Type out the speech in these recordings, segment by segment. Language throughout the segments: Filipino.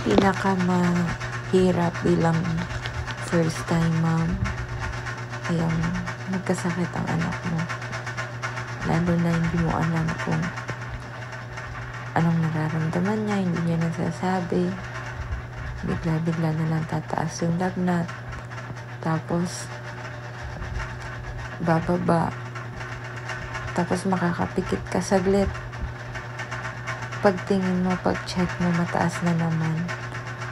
pinakamahirap bilang first time mom ay ang nagkasakit ang anak mo. Lalo na hindi mo alam kung anong nararamdaman niya, hindi niya nasasabi. Bigla-bigla na lang tataas yung lagnat. Tapos, bababa. Tapos makakapikit ka saglit. Pagtingin mo, pag-check mo, mataas na naman.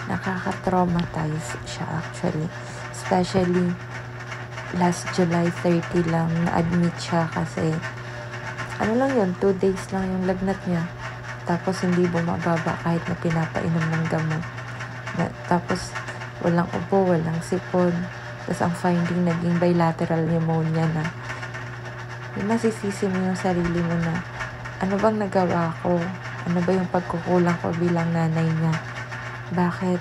Nakaka-traumatize siya actually. Especially, last July 30 lang na-admit siya kasi ano lang yun, 2 days lang yung lagnat niya. Tapos hindi bumababa kahit na pinapainom ng gamot. Tapos walang ubo, walang sipon. Tapos ang finding naging bilateral pneumonia na. Masisisi mo yung sarili mo na ano bang nagawa ko? Ano ba yung pagkukulang ko bilang nanay niya? Bakit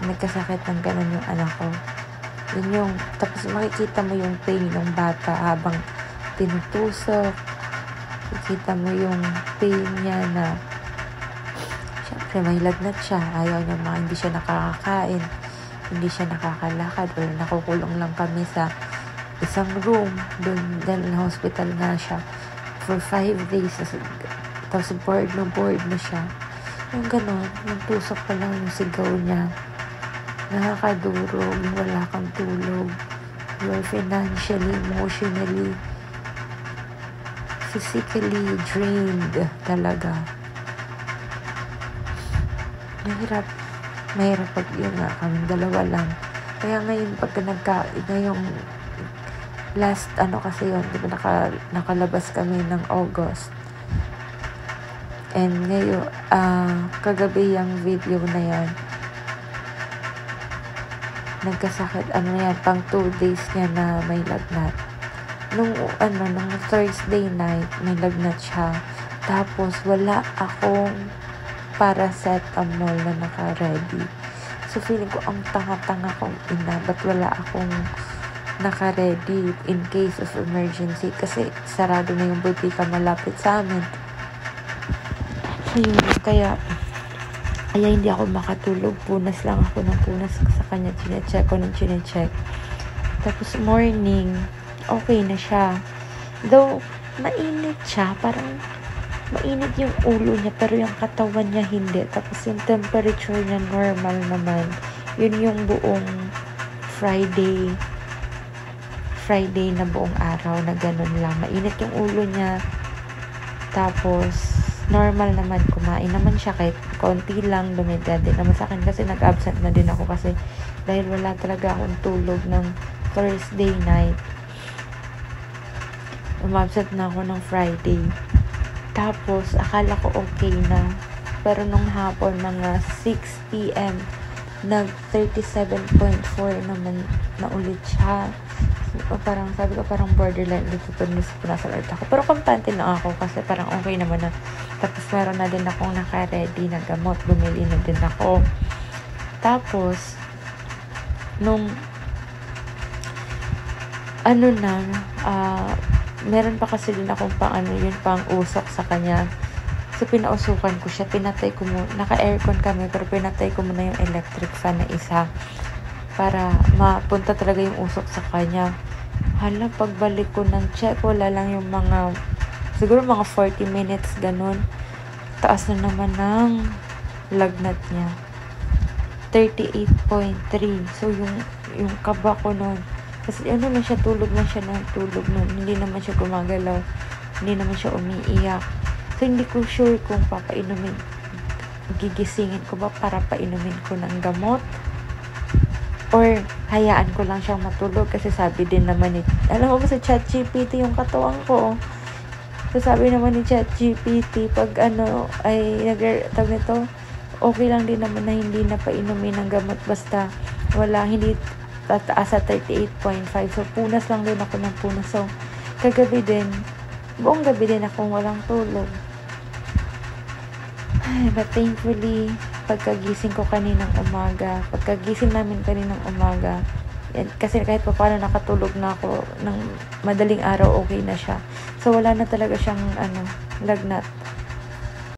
nagkasakit ng ganun yung anak ko? Yun yung, tapos makikita mo yung pain ng bata habang tinutusok. Makikita mo yung pain niya na syempre may lagnat siya. Ayaw niya hindi siya nakakakain. Hindi siya nakakalakad. Or nakukulong lang kami sa isang room. Doon dahil na hospital nga siya. For 5 days. Tapos bored na siya. Yung gano'n, nagtusok pa lang yung sigaw niya. Nakakadurog, wala kang tulog. You are financially, emotionally, physically drained talaga. Mahirap pag yun nga, kaming dalawa lang. Kaya ngayon, ngayong last, kasi yun, di ba nakalabas kami ng August. And ngayon, kagabi yung video na yan, nagkasakit, pang 2 days niya na may lagnat. Nung Thursday night, may lagnat siya. Tapos, wala akong paracetamol na naka-ready. So, feeling ko, ang tanga-tanga kong ina, ba't wala akong naka-ready in case of emergency? Kasi, sarado na yung butika malapit sa amin. Ayun, kaya hindi ako makatulog. Punas lang ako ng punas sa kanya. Chinecheck. Tapos morning, okay na siya. Though, mainit siya. Parang mainit yung ulo niya, pero yung katawan niya hindi. Tapos yung temperature niya normal naman. Yun yung buong Friday na buong araw na ganun lang. Mainit yung ulo niya. Tapos, normal naman, kumain naman siya kahit konti lang, lumidad din naman sa akin kasi nag-absent na din ako kasi dahil wala talaga akong tulog ng Thursday night. Umabsent na ako ng Friday. Tapos, akala ko okay na. Pero nung hapon, mga 6 p.m., nag 37.4 naman na ulit siya. Sabi ko parang borderline dito pa nasa alert ako. Pero kampante na ako kasi parang okay naman na. Tapos meron na din akong naka-ready na gamot. Bumili na din ako. Tapos, nung meron pa kasi din akong pang usok sa kanya. So, pinausukan ko siya. Pinatay ko muna. Naka-aircon kami, pero pinatay ko muna yung electric fan na isa para mapunta talaga yung usok sa kanya. Hala, pagbalik ko ng check, wala lang yung siguro mga 40 minutes, ganun. Taas na naman ng lagnat niya. 38.3. So, yung kaba ko nun, kasi tulog lang siya nun. Hindi naman siya gumagalaw. Hindi naman siya umiiyak. So, hindi ko sure kung gigisingin ko ba para painumin ko ng gamot or hayaan ko lang siyang matulog kasi sabi din naman alam mo ba sa ChatGPT yung katawan ko. So, sabi naman ni ChatGPT pag okay lang din naman na hindi na painumin ng gamot basta hindi tataas sa 38.5. So, punas lang din ako ng punas. So, buong gabi din akong walang tulog. But thankfully, pagkagising namin kaninang umaga, kasi kahit pa paano nakatulog na ako ng madaling araw, okay na siya. So, wala na talaga siyang lagnat.